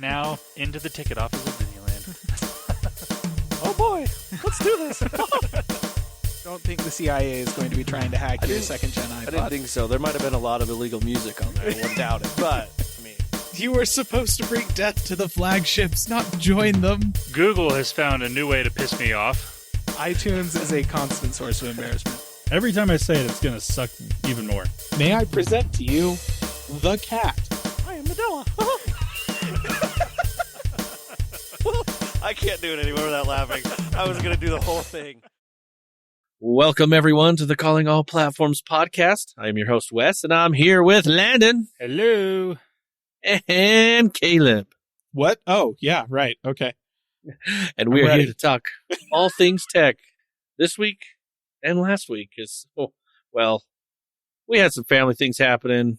Now, into the ticket office of Disneyland. Oh boy, let's do this. Don't think the CIA is going to be trying to hack your second-gen iPod. I didn't think so. There might have been a lot of illegal music on there. I wouldn't doubt it. But, I mean... You were supposed to bring death to the flagships, not join them. Google has found a new way to piss me off. iTunes is a constant source of embarrassment. Every time I say it, it's going to suck even more. May I present to you the cat? I am Nadella. I can't do it anymore without laughing. I was going to do the whole thing. Welcome, everyone, to the Calling All Platforms podcast. I am your host, Wes, and I'm here with Landon. Hello. And Caleb. What? Oh, yeah, right. Okay. And we are here to talk all things tech this week and last week. We had some family things happening.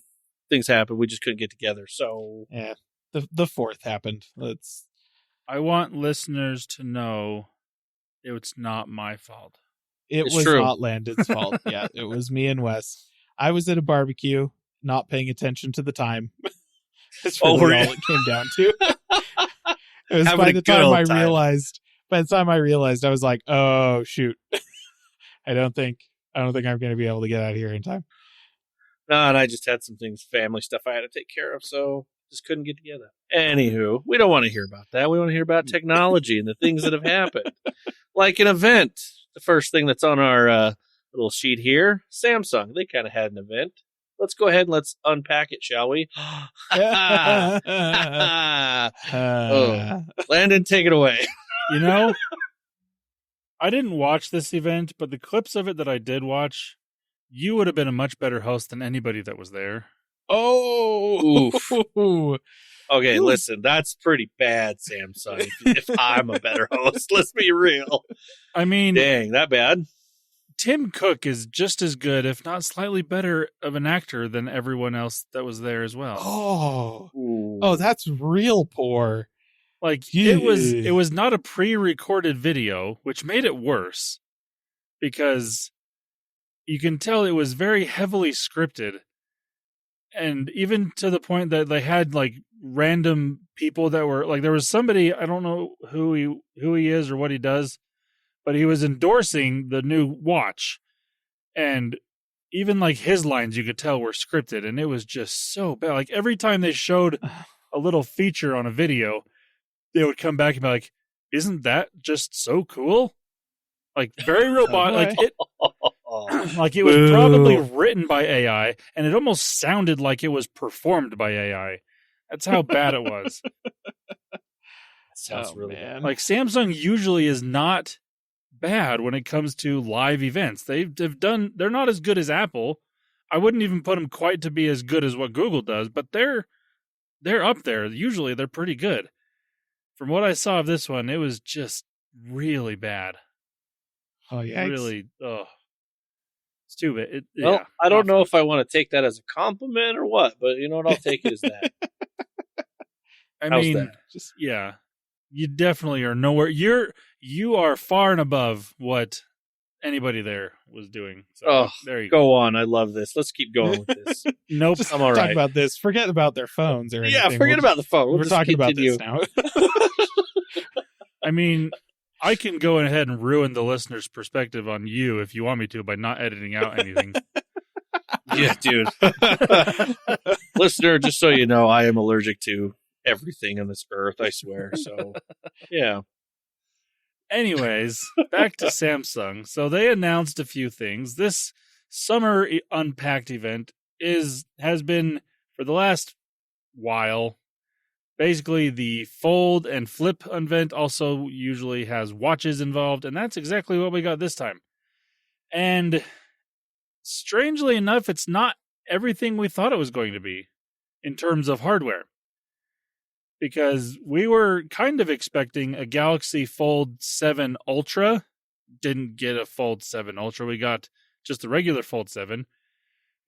Things happened. We just couldn't get together. So, yeah, the fourth happened. I want listeners to know it's not my fault. It's was true. Not Landon's fault. Yeah, it was me and Wes. I was at a barbecue, not paying attention to the time. That's really all it came down to. It was by the time I realized, I was like, "Oh shoot, I don't think I'm going to be able to get out of here in time." No, and I just had some family stuff I had to take care of, so just couldn't get together. Anywho, we don't want to hear about that. We want to hear about technology and the things that have happened, like an event. The first thing that's on our little sheet here, Samsung. They kind of had an event. Let's go ahead and let's unpack it, shall we? Landon, take it away. You know, I didn't watch this event, but the clips of it that I did watch, you would have been a much better host than anybody that was there. Oh! Oof. Okay, listen, that's pretty bad, Samsung. If I'm a better host, let's be real. I mean, dang, that bad. Tim Cook is just as good, if not slightly better, of an actor than everyone else that was there as well. Oh, that's real poor. Like it was not a pre-recorded video, which made it worse because you can tell it was very heavily scripted. And even to the point that they had like random people that were like, there was somebody, I don't know who he is or what he does, but he was endorsing the new watch. And even like his lines, you could tell were scripted, and it was just so bad. Like every time they showed a little feature on a video, they would come back and be like, isn't that just so cool? Like very robotic. Like it was probably written by AI, and it almost sounded like it was performed by AI. That's how bad it was. That sounds really bad. Like Samsung usually is not bad when it comes to live events. They're not as good as Apple. I wouldn't even put them quite to be as good as what Google does, but they're up there. Usually they're pretty good. From what I saw of this one, it was just really bad. Oh yeah, really. Oh, it's too bad. I don't know if I want to take that as a compliment or what, but you know what? I'll take it as that. I mean, yeah, you definitely are nowhere. You are far and above what anybody there was doing. So, there you go on. I love this. Let's keep going with this. Nope, I'm all right. Talk about this. Forget about their phones or anything. Yeah, forget about the phone. We're talking about this now. I mean, I can go ahead and ruin the listener's perspective on you if you want me to by not editing out anything. Yeah, dude. Listener, just so you know, I am allergic to everything on this earth, I swear. So, yeah. Anyways, back to Samsung. So they announced a few things. This summer Unpacked event has been, for the last while, basically the fold and flip event also usually has watches involved, and that's exactly what we got this time. And strangely enough, it's not everything we thought it was going to be in terms of hardware. Because we were kind of expecting a Galaxy Fold 7 Ultra. Didn't get a Fold 7 Ultra. We got just the regular Fold 7.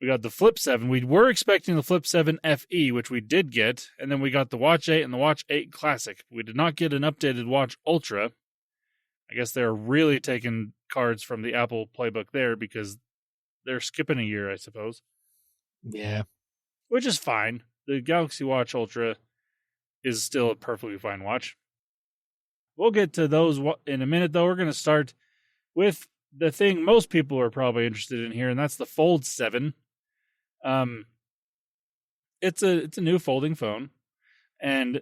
We got the Flip 7. We were expecting the Flip 7 FE, which we did get. And then we got the Watch 8 and the Watch 8 Classic. We did not get an updated Watch Ultra. I guess they're really taking cards from the Apple playbook there because they're skipping a year, I suppose. Yeah. Which is fine. The Galaxy Watch Ultra is still a perfectly fine watch. We'll get to those in a minute, though. We're going to start with the thing most people are probably interested in here, and that's the Fold 7. It's a new folding phone, and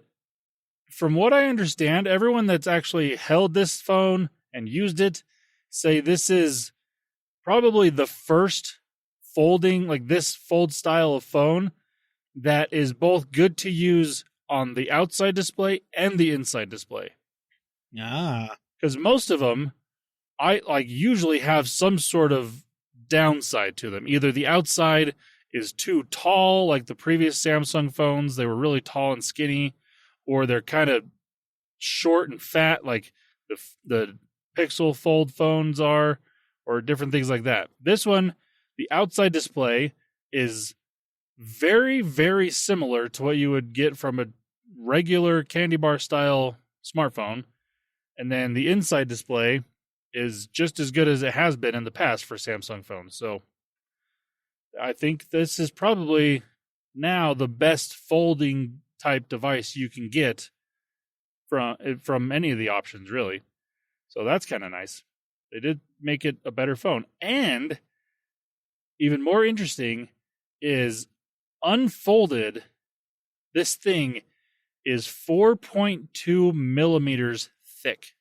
from what I understand, everyone that's actually held this phone and used it say this is probably the first folding, like this fold style of phone that is both good to use on the outside display and the inside display. Because most of them, I usually have some sort of downside to them. Either the outside is too tall, like the previous Samsung phones, they were really tall and skinny, or they're kind of short and fat, like the Pixel Fold phones are, or different things like that. This one, the outside display is very, very similar to what you would get from a regular candy bar style smartphone. And then the inside display is just as good as it has been in the past for Samsung phones. So I think this is probably now the best folding type device you can get from any of the options, really. So that's kind of nice. They did make it a better phone. And even more interesting is unfolded, this thing is 4.2 millimeters thick.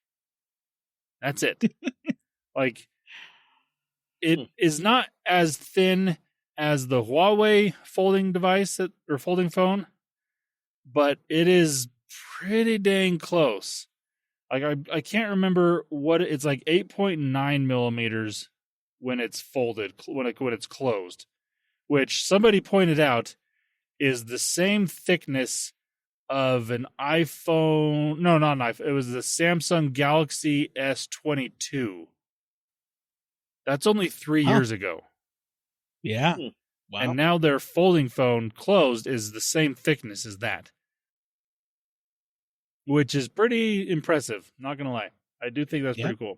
That's it. Like, it is not as thin as the Huawei folding device or folding phone, but it is pretty dang close. Like, I can't remember what it's like 8.9 millimeters when it's folded, when it's closed, which somebody pointed out is the same thickness of an iPhone. No, not an iPhone. It was the Samsung Galaxy S22. That's only 3 years ago. Yeah. Wow. And now their folding phone closed is the same thickness as that, which is pretty impressive. Not going to lie. I do think that's pretty cool.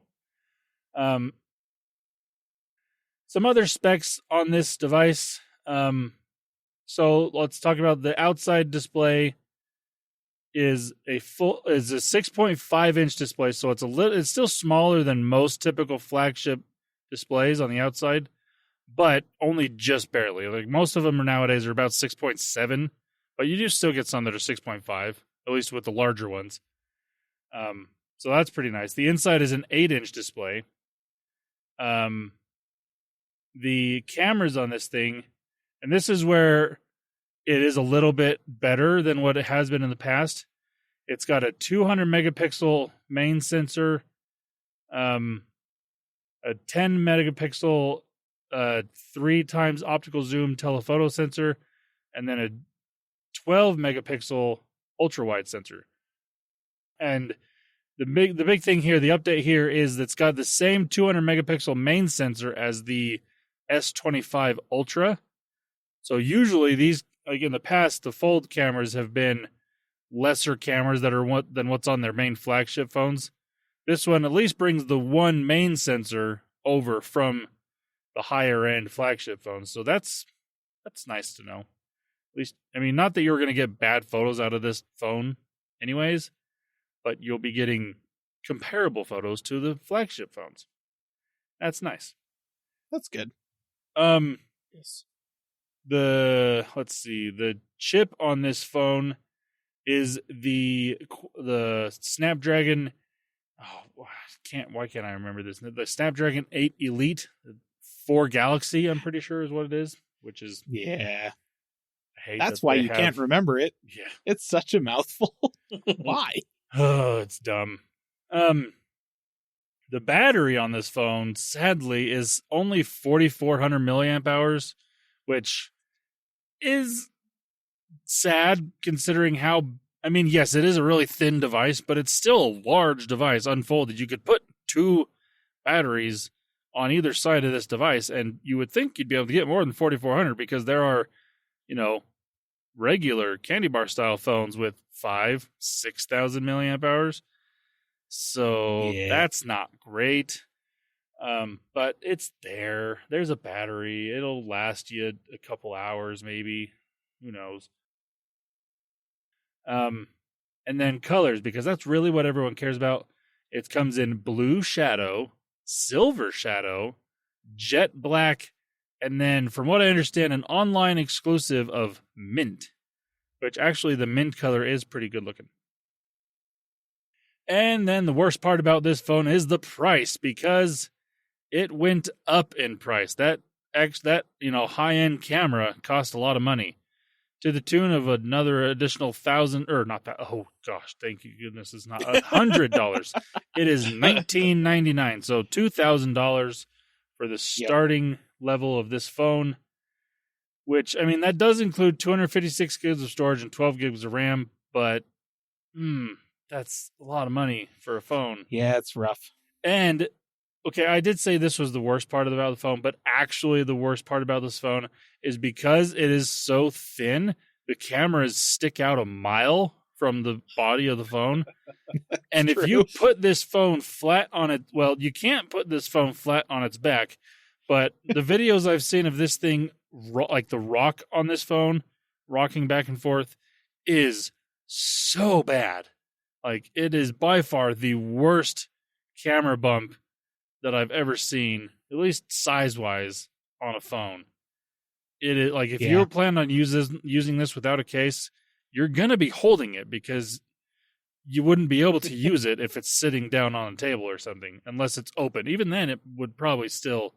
Some other specs on this device. So let's talk about the outside display. Is a 6.5 inch display, so it's still smaller than most typical flagship displays on the outside, but only just barely. Like most of them nowadays are about 6.7, but you do still get some that are 6.5, at least with the larger ones. So that's pretty nice. The inside is an 8-inch display. The cameras on this thing, and this is where it is a little bit better than what it has been in the past. It's got a 200 megapixel main sensor, a 10 megapixel 3 times optical zoom telephoto sensor, and then a 12 megapixel ultra wide sensor. And the big thing here, the update here is that it's got the same 200 megapixel main sensor as the S25 Ultra. So usually these, like in the past, the Fold cameras have been lesser cameras that are than what's on their main flagship phones. This one at least brings the one main sensor over from the higher end flagship phones. So that's nice to know. At least, I mean, not that you're going to get bad photos out of this phone anyways, but you'll be getting comparable photos to the flagship phones. That's nice. That's good. Yes. Let's see, the chip on this phone is the Snapdragon. Why can't I remember this? The Snapdragon 8 Elite 4 Galaxy, I'm pretty sure is what it is, which is I hate that's why you can't remember it. Yeah. It's such a mouthful. Why? Oh, it's dumb. The battery on this phone, sadly, is only 4,400 milliamp hours, which is sad considering how, I mean, yes, it is a really thin device, but it's still a large device unfolded. You could put 2 batteries on either side of this device, and you would think you'd be able to get more than 4,400 because there are, regular candy bar style phones with 6,000 milliamp hours. So that's not great. But it's there. There's a battery. It'll last you a couple hours, maybe. Who knows? and then colors, because that's really what everyone cares about. It comes in blue shadow, silver shadow, jet black, and then, from what I understand, an online exclusive of mint, which actually the mint color is pretty good looking. And then the worst part about this phone is the price, because it went up in price. That high-end camera cost a lot of money, to the tune of another additional $1,000, or not that. Oh gosh, thank you goodness, it's not $100. It is $19.99, so $2,000 for the starting level of this phone. Which, I mean, that does include 256 gigs of storage and 12 gigs of RAM, but that's a lot of money for a phone. Yeah, it's rough. And okay, I did say this was the worst part about the phone, but actually the worst part about this phone is because it is so thin, the cameras stick out a mile from the body of the phone. And if you put this phone flat on it, well, you can't put this phone flat on its back, but the videos I've seen of this thing, like the rock on this phone, rocking back and forth, is so bad. Like, it is by far the worst camera bump that I've ever seen, at least size-wise, on a phone. It is like, if you're planning on using this without a case, you're gonna be holding it, because you wouldn't be able to use it if it's sitting down on a table or something, unless it's open. Even then, it would probably still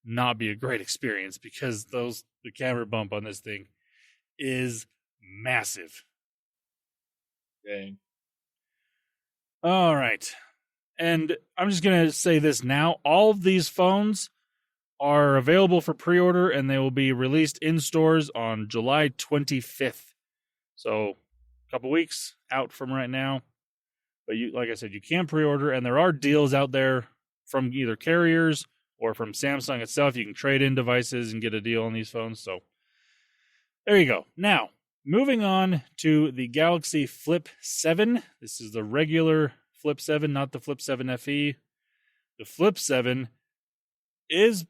not be a great experience, because the camera bump on this thing is massive. Dang. All right. And I'm just going to say this now. All of these phones are available for pre-order, and they will be released in stores on July 25th. So a couple weeks out from right now. But like I said, you can pre-order, and there are deals out there from either carriers or from Samsung itself. You can trade in devices and get a deal on these phones. So there you go. Now, moving on to the Galaxy Flip 7. This is the regular Flip 7, not the Flip 7 FE. The Flip 7 is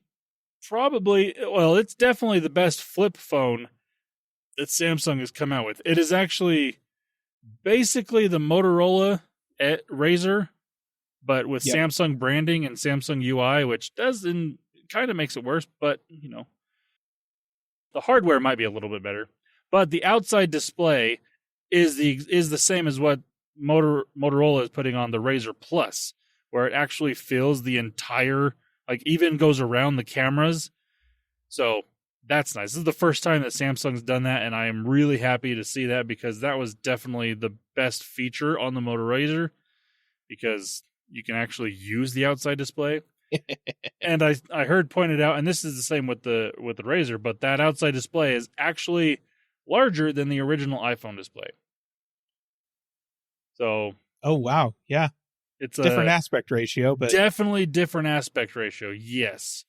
it's definitely the best flip phone that Samsung has come out with. It is actually basically the Motorola Razr, but with Samsung branding and Samsung UI, which kind of makes it worse, but, the hardware might be a little bit better. But the outside display is the same as what Motorola is putting on the Razr Plus, where it actually fills the entire, even goes around the cameras. So that's nice. This is the first time that Samsung's done that, and I am really happy to see that, because that was definitely the best feature on the Moto Razr, because you can actually use the outside display. And I heard pointed out, and this is the same with the Razr, but that outside display is actually larger than the original iPhone display. So, oh wow, yeah, it's different aspect ratio, but definitely different aspect ratio. Yes,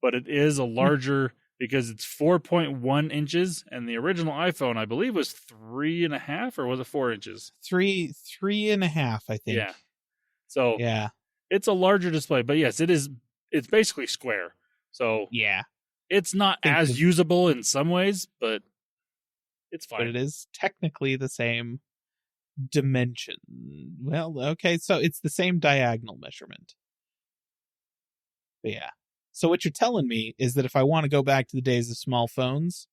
but it is a larger because it's 4.1 inches, and the original iPhone, I believe, was 3.5, or was it 4 inches? 3.5, I think. Yeah. So yeah, it's a larger display, but yes, it is. It's basically square. So yeah, it's not as usable in some ways, but it's fine. But it is technically the same dimension. Well, okay, so it's the same diagonal measurement. But yeah. So what you're telling me is that if I want to go back to the days of small phones,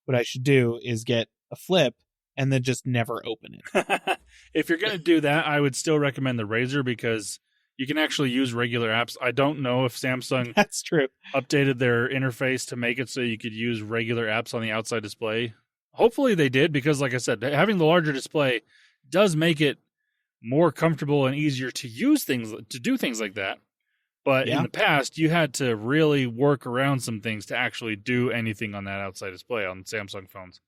what I should do is get a Flip and then just never open it. If you're going to do that, I would still recommend the Razr, because you can actually use regular apps. I don't know if Samsung That's true. updated their interface to make it so you could use regular apps on the outside display. Hopefully they did, because like I said, having the larger display does make it more comfortable and easier to do things like that. But in the past, you had to really work around some things to actually do anything on that outside display on Samsung phones.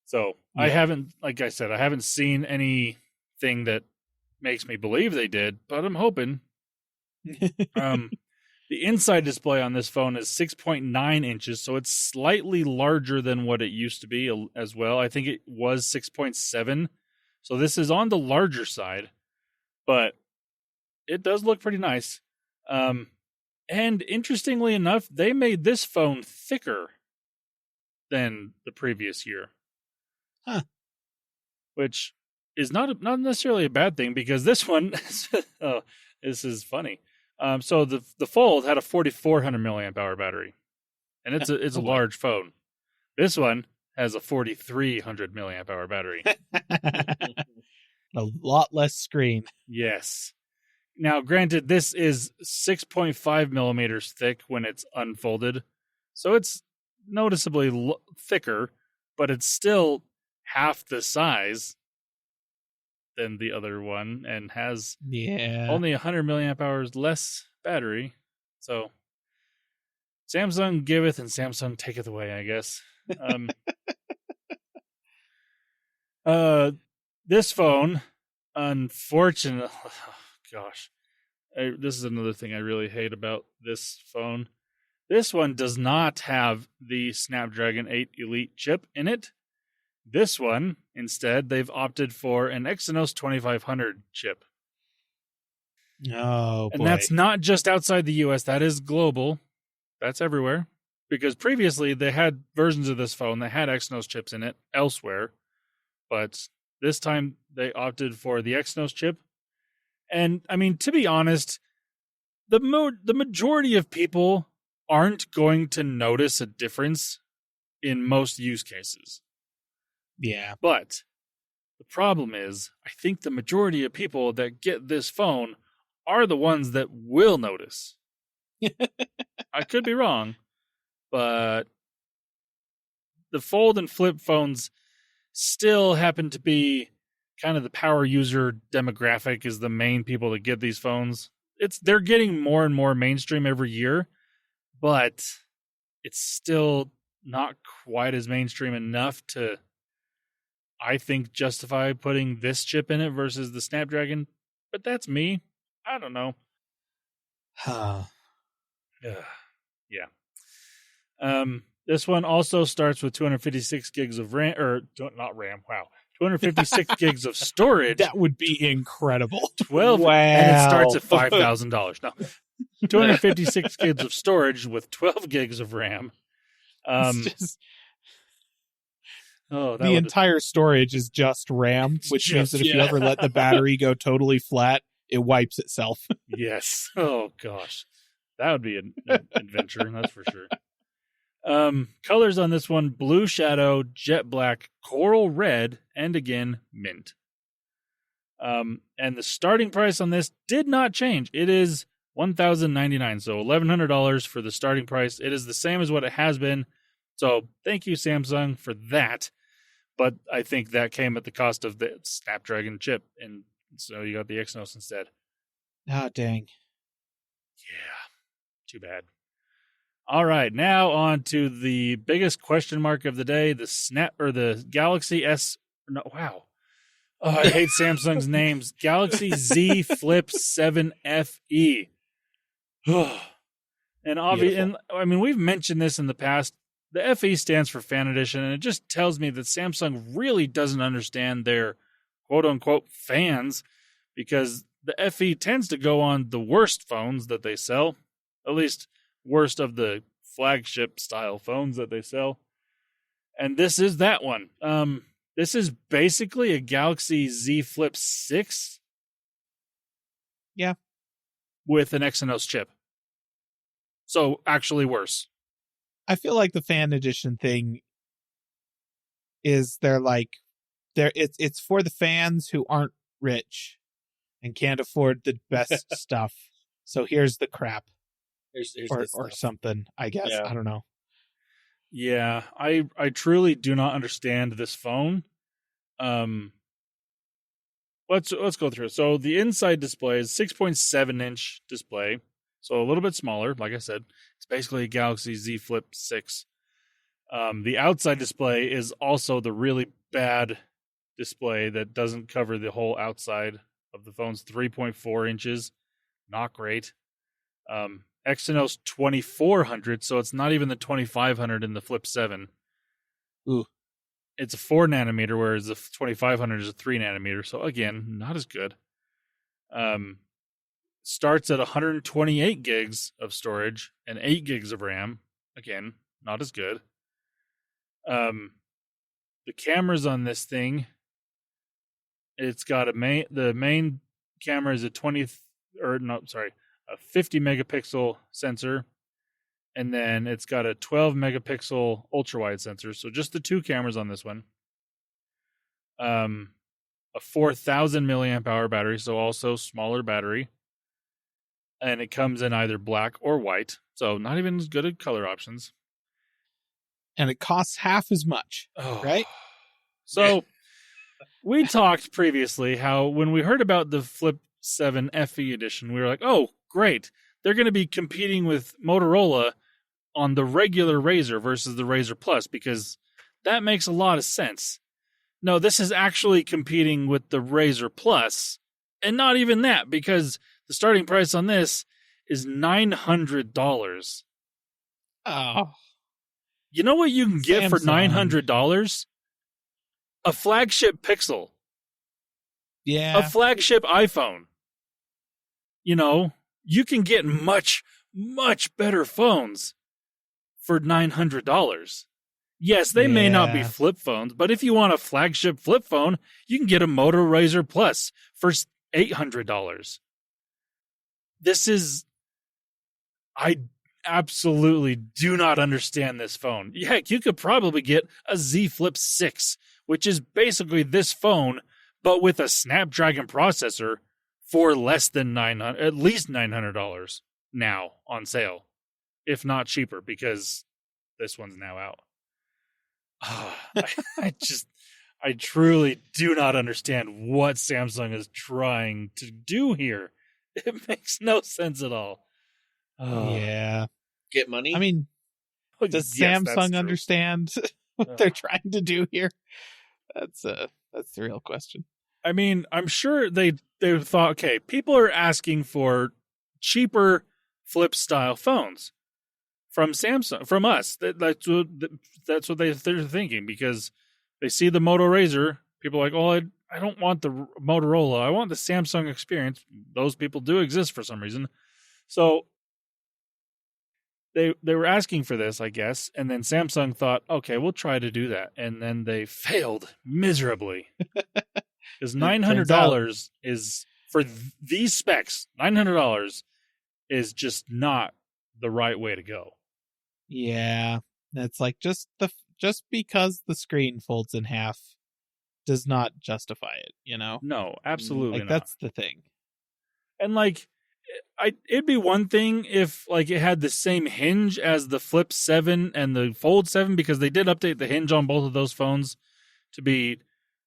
So I haven't seen anything that makes me believe they did, but I'm hoping. The inside display on this phone is 6.9 inches, so it's slightly larger than what it used to be as well. I think it was 6.7, so this is on the larger side, but it does look pretty nice. And interestingly enough, they made this phone thicker than the previous year. Huh. Which is not necessarily a bad thing, because this one, oh, this is funny. So the Fold had a 4,400 milliamp hour battery, and it's a large phone. This one has a 4,300 milliamp hour battery. A lot less screen. Yes. Now, granted, this is 6.5 millimeters thick when it's unfolded, so it's noticeably thicker, but it's still half the size than the other one, and has only 100 milliamp hours less battery. So Samsung giveth and Samsung taketh away, I guess. This phone, unfortunately, gosh, this is another thing I really hate about this phone. This one does not have the Snapdragon 8 Elite chip in it. This one, instead, they've opted for an Exynos 2500 chip. Oh, boy. And that's not just outside the US, that is global. That's everywhere. Because previously they had versions of this phone that had Exynos chips in it elsewhere. But this time they opted for the Exynos chip. And, I mean, to be honest, the majority of people aren't going to notice a difference in most use cases. Yeah. But the problem is, I think the majority of people that get this phone are the ones that will notice. I could be wrong, but the Fold and Flip phones still happen to be kind of the power user demographic is the main people that get these phones. They're getting more and more mainstream every year, but it's still not quite as mainstream enough to, I think, justify putting this chip in it versus the Snapdragon. But that's me. I don't know. Yeah. This one also starts with 256 gigs of RAM, or not RAM. Wow, 256 gigs of storage. That would be incredible. 12, wow. And it starts at $5,000. No, 256 gigs of storage with 12 gigs of RAM. Entire storage is just RAM, which means that if you ever let the battery go totally flat, it wipes itself. Yes. Oh gosh, that would be an adventure. That's for sure. Colors on this one: blue shadow, jet black, coral red, and again mint. And the starting price on this did not change. It is $1,099, so $1,100 for the starting price. It is the same as what it has been. So thank you, Samsung, for that. But I think that came at the cost of the Snapdragon chip, and so you got the Exynos instead. Ah, dang. Yeah, too bad. All right, now on to the biggest question mark of the day: the Galaxy S. No, wow. Oh, I hate Samsung's names. Galaxy Z Flip 7 FE. And I mean, we've mentioned this in the past. The FE stands for Fan Edition, and it just tells me that Samsung really doesn't understand their quote-unquote fans, because the FE tends to go on the worst phones that they sell, at least worst of the flagship style phones that they sell. And this is that one. This is basically a Galaxy Z Flip 6. Yeah. With an Exynos chip. So actually worse. I feel like the Fan Edition thing is it's for the fans who aren't rich and can't afford the best stuff. So here's the crap. Or something, I guess. Yeah. I don't know. Yeah, I truly do not understand this phone. Let's go through it. So the inside display is 6.7-inch display, so a little bit smaller. Like I said, it's basically a Galaxy Z Flip 6. The outside display is also the really bad display that doesn't cover the whole outside of the phone's 3.4 inches. Not great. Exynos 2400, so it's not even the 2500 in the Flip 7. Ooh. It's a 4 nanometer, whereas the 2500 is a 3 nanometer. So again, not as good. Starts at 128 gigs of storage and 8 gigs of RAM. Again, not as good. The cameras on this thing It's got the main camera is a 50 megapixel sensor, and then it's got a 12 megapixel ultra wide sensor. So just the two cameras on this one. A 4,000 milliamp hour battery, so also smaller battery, and it comes in either black or white, so not even as good at color options. And it costs half as much, right? So we talked previously how when we heard about the Flip 7 FE edition, we were like, oh, great. They're going to be competing with Motorola on the regular Razr versus the Razr Plus, because that makes a lot of sense. No, this is actually competing with the Razr Plus, and not even that, because the starting price on this is $900. Oh. You know what you can get for $900? A flagship Pixel. Yeah. A flagship iPhone. You know, you can get much, much better phones for $900. Yes, they may not be flip phones, but if you want a flagship flip phone, you can get a Moto Razr Plus for $800. I absolutely do not understand this phone. Heck, you could probably get a Z Flip 6, which is basically this phone, but with a Snapdragon processor for less than at least $900 now on sale, if not cheaper, because this one's now out. I truly do not understand what Samsung is trying to do here. It makes no sense at all. Yeah. Get money? I mean, does Samsung understand what they're trying to do here? That's the real question. I mean, I'm sure they thought, okay, people are asking for cheaper flip style phones from Samsung, from us. That's what they're thinking, because they see the Moto Razr. People are like, oh, I don't want the Motorola. I want the Samsung experience. Those people do exist for some reason. So they were asking for this, I guess, and then Samsung thought, okay, we'll try to do that, and then they failed miserably. Because $900 is, for these specs, $900 is just not the right way to go. Yeah, it's like just because the screen folds in half does not justify it, you know? No, absolutely not. That's the thing. And like, it'd be one thing if like it had the same hinge as the Flip 7 and the Fold 7, because they did update the hinge on both of those phones to be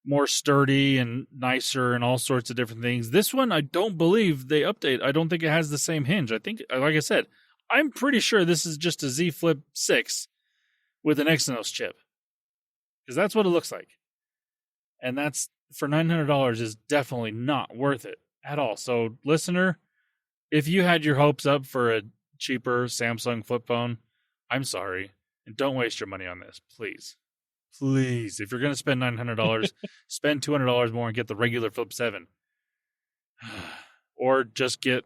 more sturdy and nicer and all sorts of different things. This one, I don't believe they update. I don't think it has the same hinge. I think, like I said, I'm pretty sure this is just a Z Flip 6 with an Exynos chip, because that's what it looks like. And that's, for $900, is definitely not worth it at all. So, listener, if you had your hopes up for a cheaper Samsung flip phone, I'm sorry. And don't waste your money on this, please. Please, if you're going to spend $900, spend $200 more and get the regular Flip 7. Or just get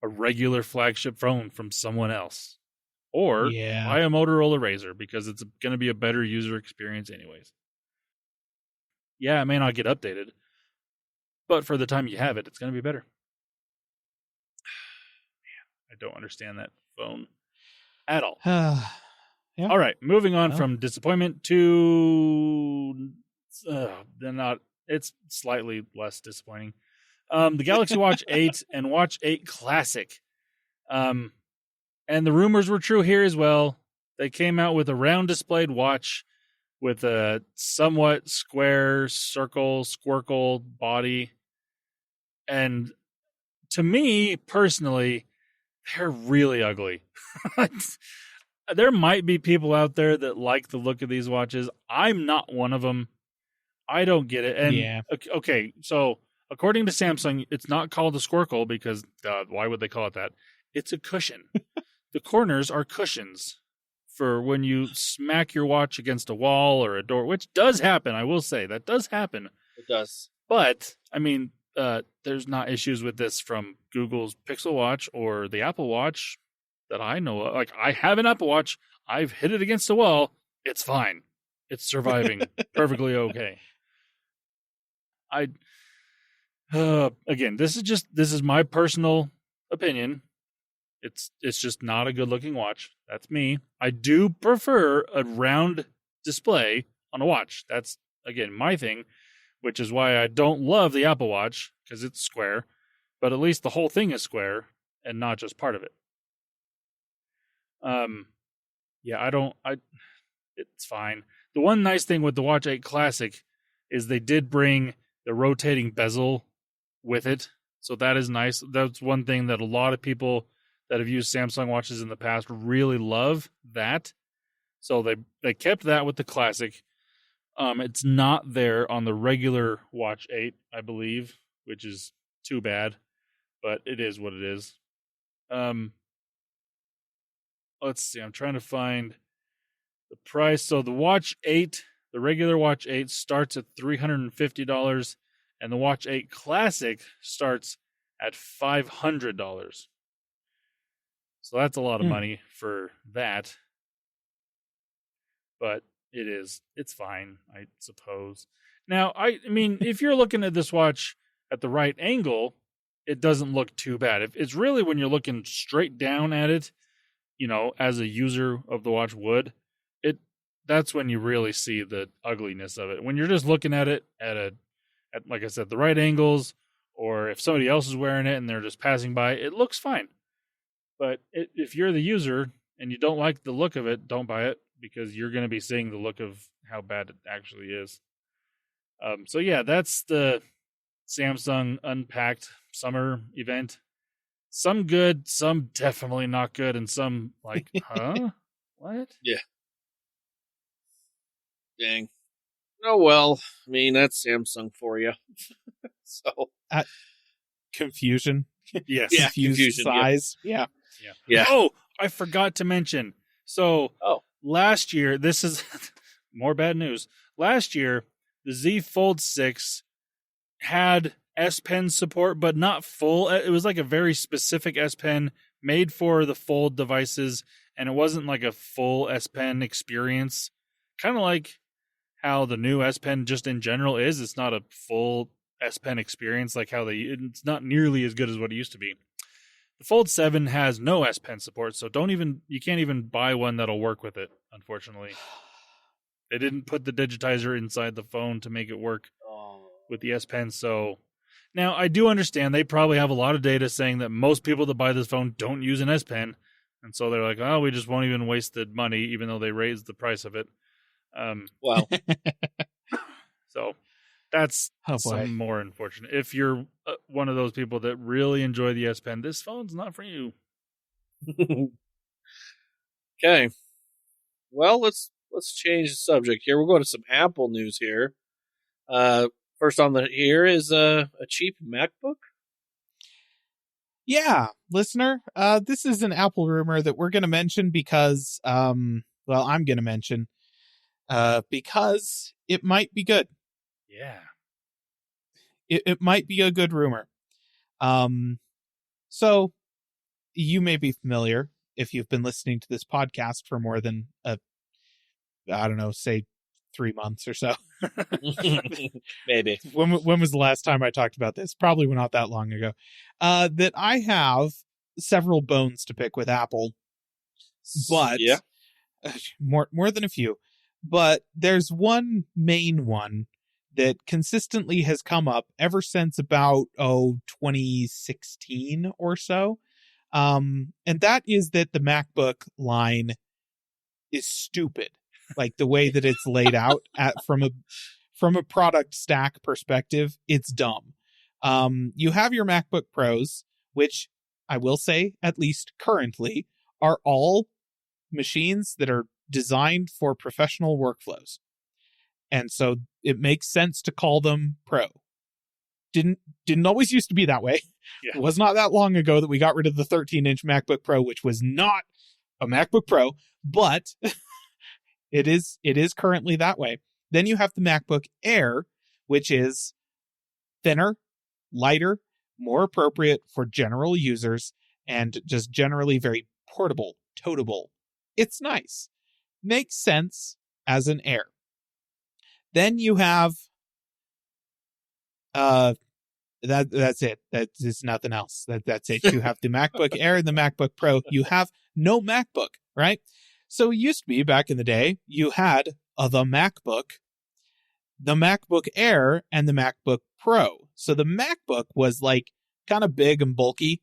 a regular flagship phone from someone else. Or buy a Motorola Razr, because it's going to be a better user experience anyways. Yeah, it may not get updated, but for the time you have it, it's going to be better. Man, I don't understand that phone at all. Yeah. All right, moving on from disappointment to it's slightly less disappointing. The Galaxy Watch 8 and Watch 8 Classic. And the rumors were true here as well. They came out with a round displayed watch with a somewhat square, circle, squircle body. And to me, personally, they're really ugly. There might be people out there that like the look of these watches. I'm not one of them. I don't get it. And okay, so according to Samsung, it's not called a squircle because why would they call it that? It's a cushion. The corners are cushions for when you smack your watch against a wall or a door, which does happen. I will say that does happen. It does. But, I mean, there's not issues with this from Google's Pixel Watch or the Apple Watch that I know of. Like, I have an Apple Watch. I've hit it against a wall. It's fine. It's surviving perfectly okay. Again, this is my personal opinion. It's just not a good looking watch. That's me. I do prefer a round display on a watch. That's again my thing, which is why I don't love the Apple Watch because it's square, but at least the whole thing is square and not just part of it. Yeah, it's fine. The one nice thing with the Watch 8 Classic is they did bring the rotating bezel with it. So that is nice. That's one thing that a lot of people that have used Samsung watches in the past really love that. So they kept that with the Classic. It's not there on the regular Watch 8, I believe, which is too bad, but it is what it is. Let's see. I'm trying to find the price. So the Watch 8, the regular Watch 8 starts at $350, and the Watch 8 Classic starts at $500. So that's a lot of money for that. But it's fine, I suppose. Now, I mean, if you're looking at this watch at the right angle, it doesn't look too bad. If it's really when you're looking straight down at it, as a user of the watch would, that's when you really see the ugliness of it. When you're just looking at it at like I said, the right angles, or if somebody else is wearing it and they're just passing by, it looks fine. But if you're the user and you don't like the look of it, don't buy it, because you're going to be seeing the look of how bad it actually is. So yeah, that's the Samsung Unpacked summer event. Some good, some definitely not good, and some like, huh? What? Yeah. Dang. Oh, well, I mean, that's Samsung for you. So. Confusion. Yes. Yeah, confused size. Yep. Yeah. Oh, I forgot to mention. So last year, this is more bad news. Last year, the Z Fold 6 had S Pen support, but not full. It was like a very specific S Pen made for the Fold devices, and it wasn't like a full S Pen experience. Kind of like how the new S Pen just in general is. It's not a full S Pen experience like how it's not nearly as good as what it used to be. The Fold 7 has no S Pen support, so you can't even buy one that'll work with it, unfortunately. They didn't put the digitizer inside the phone to make it work with the S Pen, so now I do understand they probably have a lot of data saying that most people that buy this phone don't use an S Pen, and so they're like, oh, we just won't even waste the money, even though they raised the price of it. Wow. So that's some more unfortunate. If you're one of those people that really enjoy the S Pen, this phone's not for you. Okay. Well, let's change the subject here. We'll go to some Apple news here. First on here is a cheap MacBook. Yeah, listener. This is an Apple rumor that we're going to mention because, I'm going to mention because it might be good. Yeah. It might be a good rumor. So you may be familiar if you've been listening to this podcast for more than say 3 months or so. Maybe. When was the last time I talked about this? Probably not that long ago. That I have several bones to pick with Apple, but more than a few. But there's one main one that consistently has come up ever since about 2016 or so. And that is that the MacBook line is stupid. Like the way that it's laid out from a product stack perspective, it's dumb. You have your MacBook Pros, which I will say, at least currently, are all machines that are designed for professional workflows. And so it makes sense to call them Pro. Didn't always used to be that way. Yeah. It was not that long ago that we got rid of the 13-inch MacBook Pro, which was not a MacBook Pro, but it is currently that way. Then you have the MacBook Air, which is thinner, lighter, more appropriate for general users, and just generally very portable, toteable. It's nice. Makes sense as an Air. Then you have That's it. It's nothing else. That's it. You have the MacBook Air and the MacBook Pro. You have no MacBook, right? So it used to be back in the day, you had the MacBook Air, and the MacBook Pro. So the MacBook was like kind of big and bulky,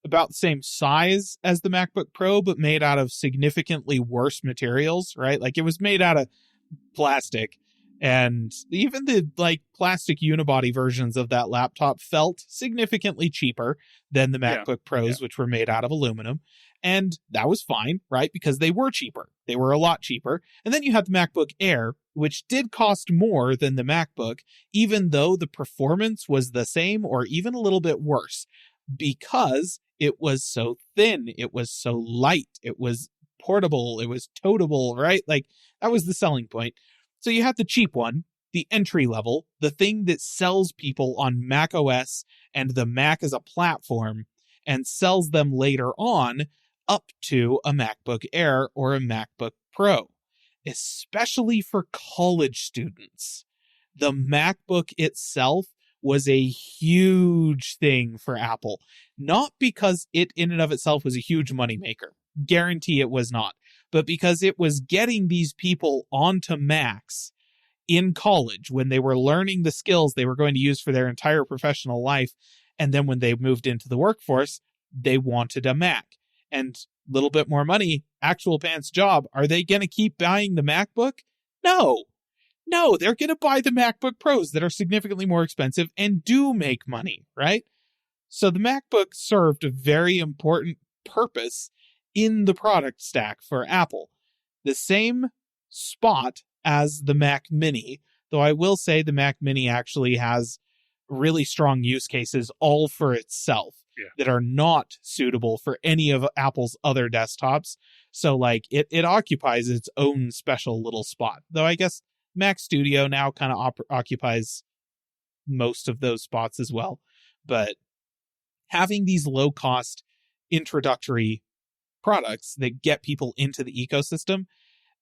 about the same size as the MacBook Pro, but made out of significantly worse materials, right? Like it was made out of plastic, and even the like plastic unibody versions of that laptop felt significantly cheaper than the MacBook Pros, which were made out of aluminum. And that was fine, right? Because they were cheaper. They were a lot cheaper. And then you had the MacBook Air, which did cost more than the MacBook, even though the performance was the same or even a little bit worse, because it was so thin, it was so light, it was portable, it was toteable, right? Like that was the selling point. So you have the cheap one, the entry level, the thing that sells people on Mac OS and the Mac as a platform and sells them later on up to a MacBook Air or a MacBook Pro, especially for college students. The MacBook itself was a huge thing for Apple, not because it in and of itself was a huge moneymaker. Guarantee it was not. But because it was getting these people onto Macs in college when they were learning the skills they were going to use for their entire professional life. And then when they moved into the workforce, they wanted a Mac. And a little bit more money, actual pants job. Are they going to keep buying the MacBook? No, they're going to buy the MacBook Pros that are significantly more expensive and do make money, right? So the MacBook served a very important purpose in the product stack for Apple. The same spot as the Mac Mini, though I will say the Mac Mini actually has really strong use cases all for itself that are not suitable for any of Apple's other desktops. So like it occupies its own special little spot, though I guess Mac Studio now kind of occupies most of those spots as well. But having these low cost introductory products that get people into the ecosystem,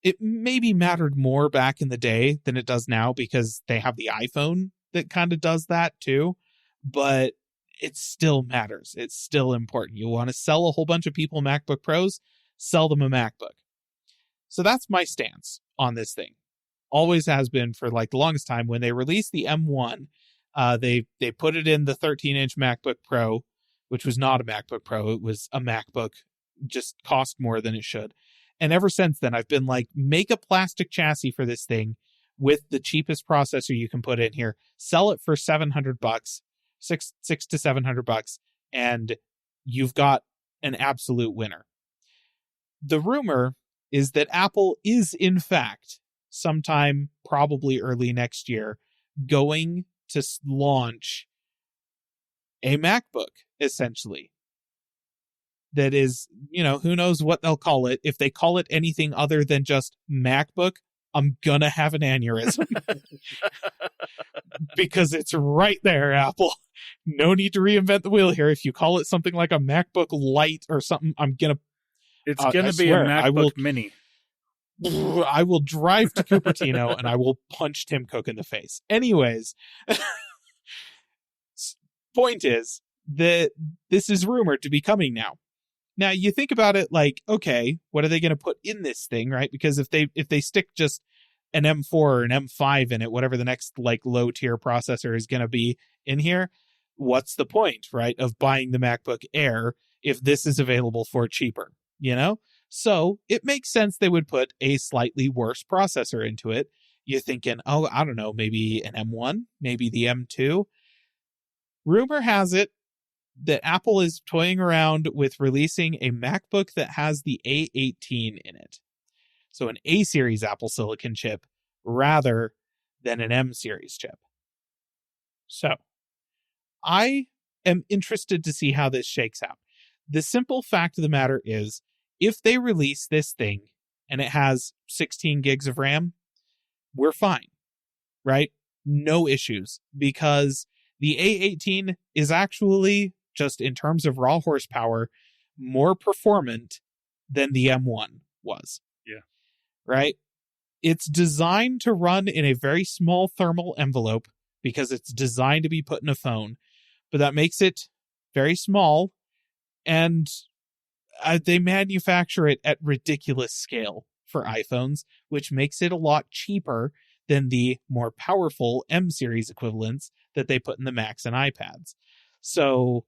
it maybe mattered more back in the day than it does now because they have the iPhone that kind of does that too. But it still matters. It's still important. You want to sell a whole bunch of people MacBook Pros, sell them a MacBook. So that's my stance on this thing. Always has been for like the longest time. When they released the M1, they put it in the 13-inch MacBook Pro, which was not a MacBook Pro. It was a MacBook, just cost more than it should. And ever since then, I've been like, make a plastic chassis for this thing with the cheapest processor you can put in here. Sell it for $700, $600 to $700, and you've got an absolute winner. The rumor is that Apple is, in fact, sometime probably early next year, going to launch a MacBook, essentially. That is, who knows what they'll call it. If they call it anything other than just MacBook, I'm gonna have an aneurysm. Because it's right there, Apple. No need to reinvent the wheel here. If you call it something like a MacBook Lite or something, it's gonna be a MacBook Mini. I will drive to Cupertino and I will punch Tim Cook in the face. Anyways, point is that this is rumored to be coming now. Now you think about it like, okay, what are they going to put in this thing, right? Because if they stick just an M4 or an M5 in it, whatever the next like low tier processor is going to be in here, what's the point, right, of buying the MacBook Air if this is available for cheaper, So it makes sense they would put a slightly worse processor into it. You're thinking, oh, I don't know, maybe an M1, maybe the M2. Rumor has it that Apple is toying around with releasing a MacBook that has the A18 in it. So an A-series Apple Silicon chip rather than an M-series chip. So I am interested to see how this shakes out. The simple fact of the matter is, if they release this thing and it has 16 gigs of RAM, we're fine, right? No issues, because the A18 is actually, just in terms of raw horsepower, more performant than the M1 was. Yeah. Right? It's designed to run in a very small thermal envelope because it's designed to be put in a phone, but that makes it very small, and they manufacture it at ridiculous scale for iPhones, which makes it a lot cheaper than the more powerful M series equivalents that they put in the Macs and iPads. So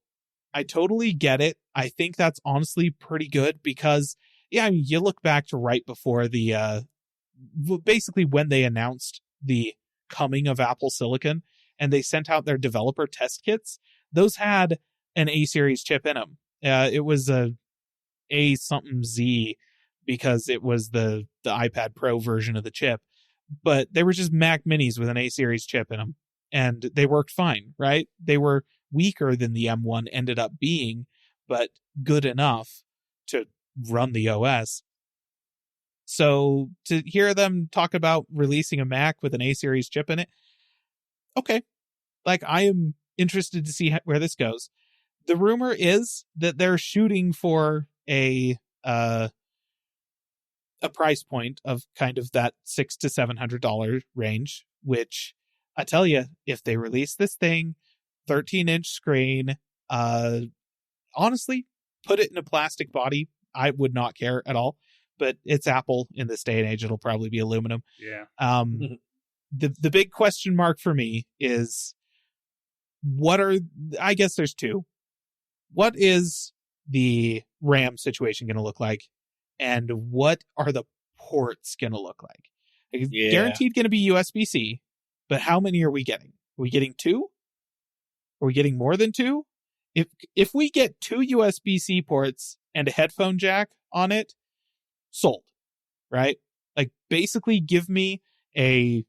I totally get it. I think that's honestly pretty good because, yeah, you look back to right before the, basically when they announced the coming of Apple Silicon and they sent out their developer test kits, those had an A series chip in them. It was a something Z because it was the iPad Pro version of the chip, but they were just Mac Minis with an A series chip in them, and they worked fine, right? They were weaker than the M1 ended up being, but good enough to run the OS. So to hear them talk about releasing a Mac with an A series chip in it, okay, like I am interested to see where this goes. The rumor is that they're shooting for a price point of kind of that $600 to $700 range, which I tell you, if they release this thing, 13-inch screen, honestly, put it in a plastic body, I would not care at all. But it's Apple in this day and age; it'll probably be aluminum. Yeah. The big question mark for me is I guess there's two. What is the RAM situation going to look like? And what are the ports going to look like? It's guaranteed going to be USB-C, but how many are we getting? Are we getting 2? Are we getting more than 2? If we get 2 USB-C ports and a headphone jack on it, sold, right? Like basically give me the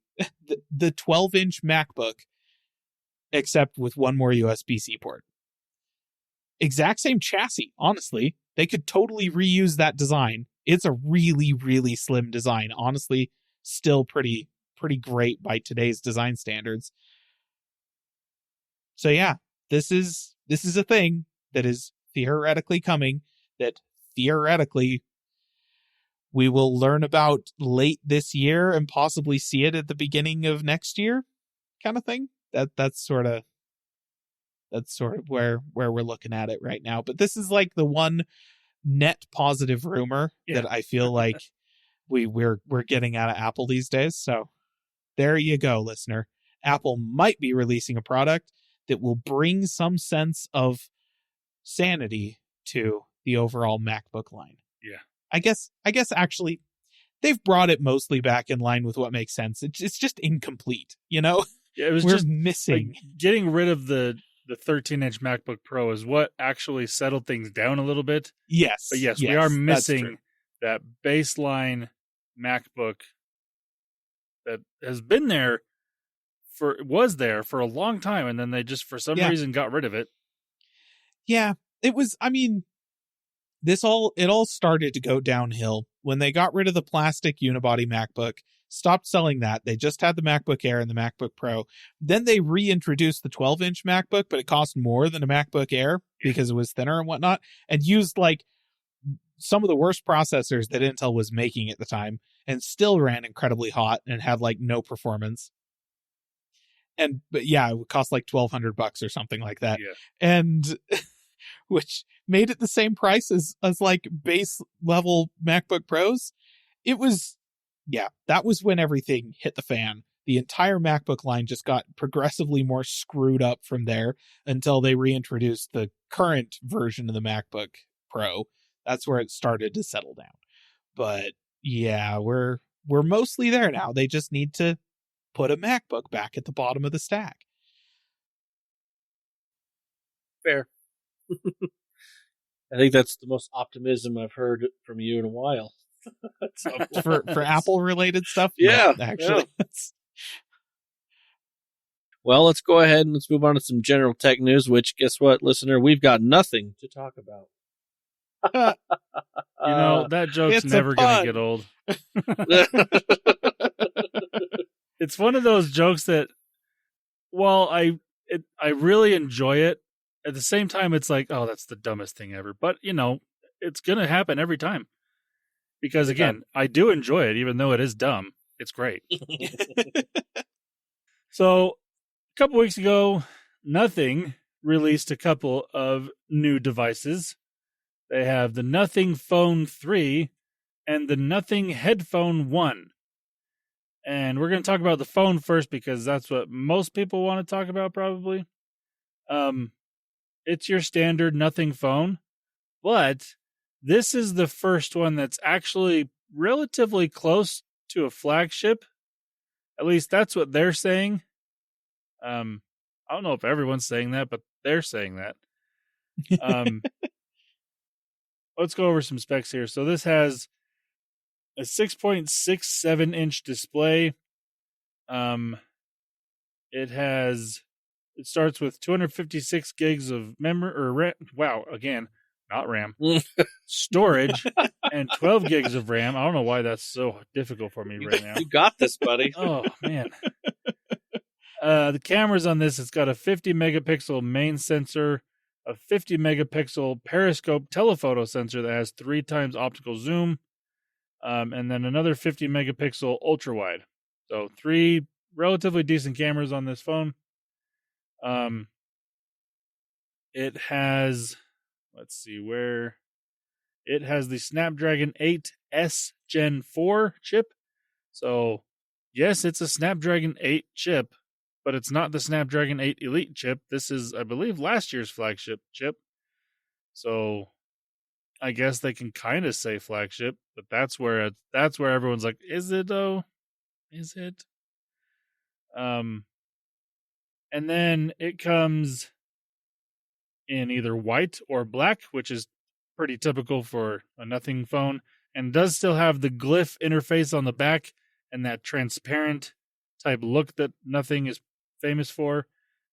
12-inch MacBook, except with one more USB-C port. Exact same chassis, honestly. They could totally reuse that design. It's a really, really slim design. Honestly, still pretty great by today's design standards. So yeah, this is a thing that is theoretically coming, that theoretically we will learn about late this year and possibly see it at the beginning of next year, kind of thing. That's sort of where we're looking at it right now. But this is like the one net positive rumor that I feel like we're getting out of Apple these days. So there you go, listener. Apple might be releasing a product that will bring some sense of sanity to the overall MacBook line. Yeah. I guess actually they've brought it mostly back in line with what makes sense. It's just incomplete, you know? Yeah, it was We're just missing. like, getting rid of the 13-inch MacBook Pro is what actually settled things down a little bit. Yes. But yes, we are missing that baseline MacBook that has been there was there for a long time, and then they just for some reason got rid of it. Yeah, it was, I mean, it all started to go downhill when they got rid of the plastic unibody MacBook, stopped selling that. They just had the MacBook Air and the MacBook Pro. Then they reintroduced the 12-inch MacBook, but it cost more than a MacBook Air because it was thinner and whatnot, and used like some of the worst processors that Intel was making at the time, and still ran incredibly hot and had like no performance. But yeah, it would cost like $1,200 or something like that. Yeah. And which made it the same price as like base level MacBook Pros. It was, that was when everything hit the fan. The entire MacBook line just got progressively more screwed up from there until they reintroduced the current version of the MacBook Pro. That's where it started to settle down. But yeah, we're mostly there now. They just need to put a MacBook back at the bottom of the stack. Fair. I think that's the most optimism I've heard from you in a while. for Apple related stuff. Yeah, no, actually. Yeah. Well, let's go ahead and let's move on to some general tech news, which guess what, listener, we've got nothing to talk about. You know, that joke's never going to get old. It's one of those jokes that, while I really enjoy it, at the same time, it's like, oh, that's the dumbest thing ever. But, you know, it's going to happen every time. Because, again, I do enjoy it, even though it is dumb. It's great. So, a couple weeks ago, nothing released a couple of new devices. They have the Nothing Phone 3 and the Nothing Headphone 1. And we're going to talk about the phone first because that's what most people want to talk about probably. It's your standard Nothing phone, but this is the first one that's actually relatively close to a flagship. At least that's what they're saying. I don't know if everyone's saying that, but they're saying that. Let's go over some specs here. So this has a 6.67-inch display. It starts with 256 gigs of memory or RAM. Wow, again, not RAM. Storage and 12 gigs of RAM. I don't know why that's so difficult for me right now. You got this, buddy. Oh man. The cameras on this, it's got a 50 megapixel main sensor, a 50 megapixel periscope telephoto sensor that has 3 times optical zoom, and then another 50 megapixel ultra wide. So 3 relatively decent cameras on this phone. It has, it has the Snapdragon 8S Gen 4 chip. So yes, it's a Snapdragon 8 chip, but it's not the Snapdragon 8 Elite chip. This is, I believe, last year's flagship chip. So I guess they can kind of say flagship, but that's where everyone's like, is it though? Is it? And then it comes in either white or black, which is pretty typical for a Nothing phone, and does still have the glyph interface on the back and that transparent type look that Nothing is famous for.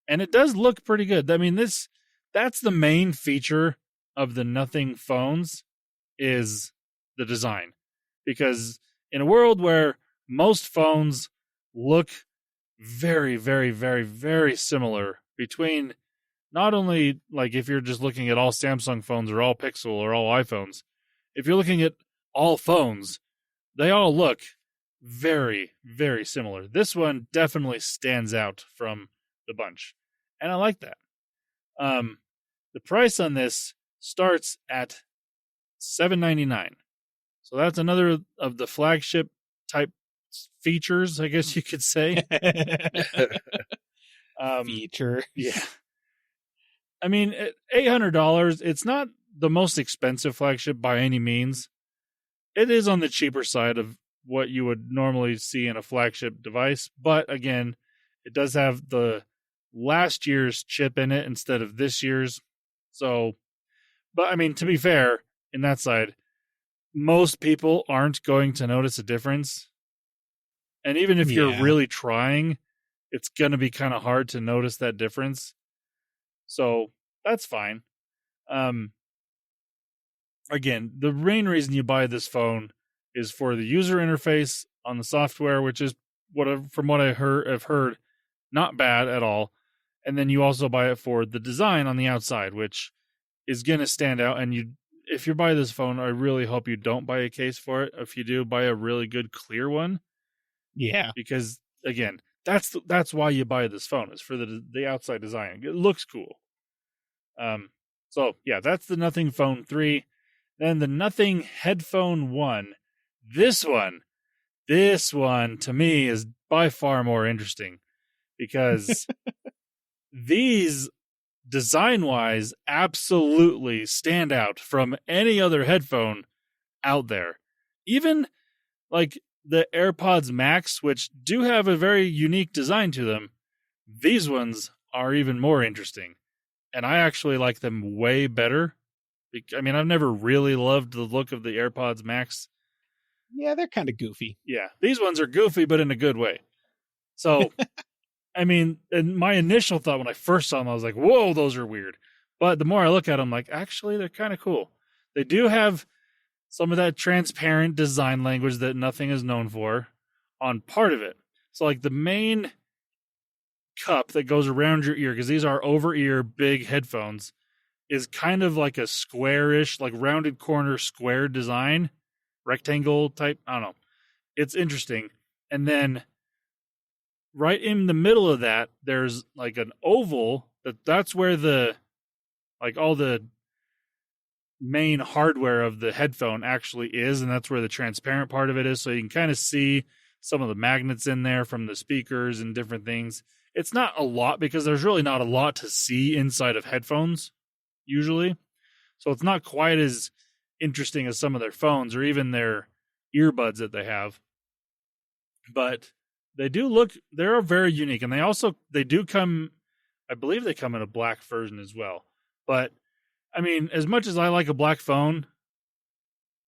And it does look pretty good. I mean, that's the main feature of the Nothing phones is the design. Because in a world where most phones look very, very, very, very similar between not only like if you're just looking at all Samsung phones or all Pixel or all iPhones, if you're looking at all phones, they all look very, very similar. This one definitely stands out from the bunch, and I like that. The price on this starts at $799, so that's another of the flagship type features, I guess you could say. Feature, yeah. I mean, at $800, it's not the most expensive flagship by any means. It is on the cheaper side of what you would normally see in a flagship device, but again, it does have the last year's chip in it instead of this year's. So, but I mean, to be fair, in that side, most people aren't going to notice a difference. And even if you're really trying, it's going to be kind of hard to notice that difference. So that's fine. Again, the main reason you buy this phone is for the user interface on the software, which is from what I've heard, not bad at all. And then you also buy it for the design on the outside, which is going to stand out. And if you buy this phone, I really hope you don't buy a case for it. If you do, buy a really good clear one. Yeah, because again, that's why you buy this phone, is for the outside design. It looks cool. So yeah, that's the Nothing Phone 3. Then the Nothing Headphone 1. This one to me is by far more interesting because these design-wise absolutely stand out from any other headphone out there. Even like the AirPods Max, which do have a very unique design to them, these ones are even more interesting. And I actually like them way better. I mean, I've never really loved the look of the AirPods Max. Yeah, they're kind of goofy. Yeah, these ones are goofy, but in a good way. So, I mean, and my initial thought when I first saw them, I was like, whoa, those are weird. But the more I look at them, like, actually, they're kind of cool. They do have some of that transparent design language that Nothing is known for on part of it. So, like, the main cup that goes around your ear, because these are over-ear big headphones, is kind of like a squarish, like rounded corner square design, rectangle type. I don't know. It's interesting. And then right in the middle of that, there's like an oval That's where all the main hardware of the headphone actually is, and that's where the transparent part of it is. So you can kind of see some of the magnets in there from the speakers and different things. It's not a lot because there's really not a lot to see inside of headphones usually. So it's not quite as interesting as some of their phones or even their earbuds that they have. But they're very unique. And they do come, I believe they come in a black version as well. But I mean, as much as I like a black phone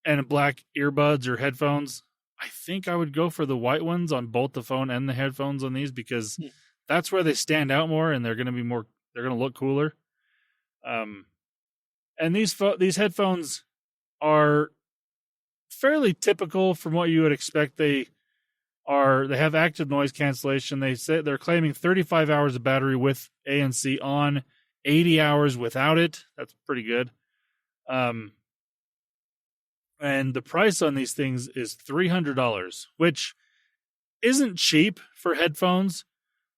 and a black earbuds or headphones, I think I would go for the white ones on both the phone and the headphones on these because that's where they stand out more and they're going to look cooler. And these headphones are fairly typical from what you would expect. They have active noise cancellation. They're claiming 35 hours of battery with ANC on, 80 hours without it. That's pretty good. And the price on these things is $300, which isn't cheap for headphones,